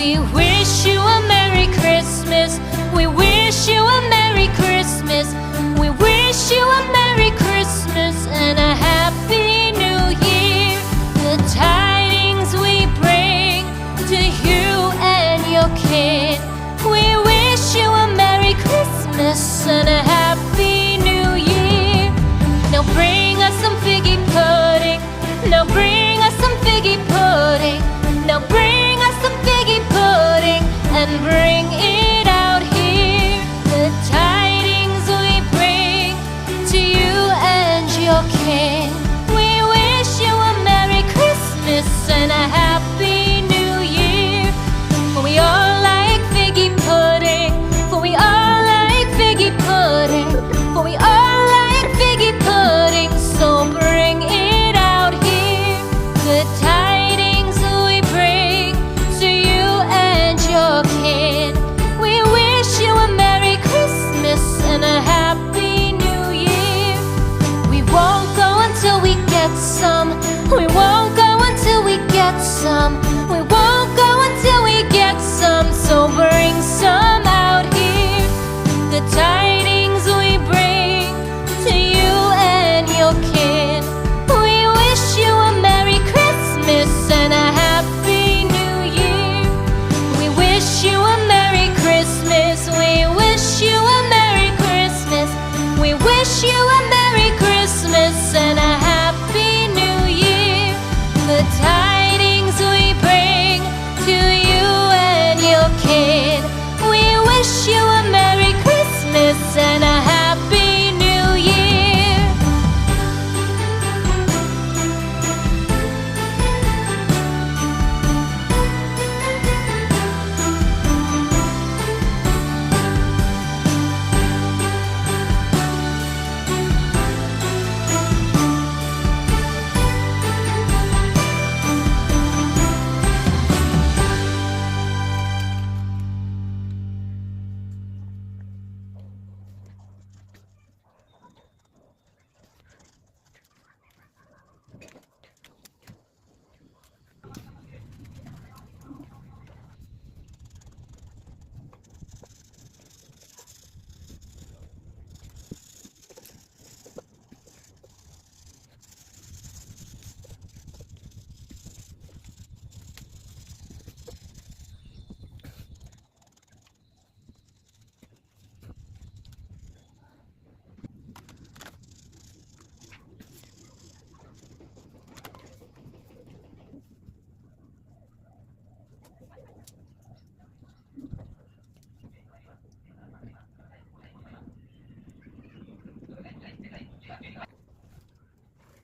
We wish you a Merry Christmas. We wish you a Merry Christmas. We wish you a Merry Christmas and a Happy New Year. The tidings we bring to you and your kin. We wish you a Merry Christmas and a Happy New Year. Now bring us some figgy pudding. Now bring us some figgy pudding. Now bring us some figgy pudding and bring it out here. The tidings we bring to you and your kin. We wish you a Merry Christmas and a Happy New Year. For we all like figgy pudding. For we all like figgy pudding. For we all like figgy pudding. So bring it out here. The tidings we bring to you and your kin. We wish you a Merry Christmas and a Happy New Year. We won't go until we get some. We won't go until we get some. We won't go until we get some. So bring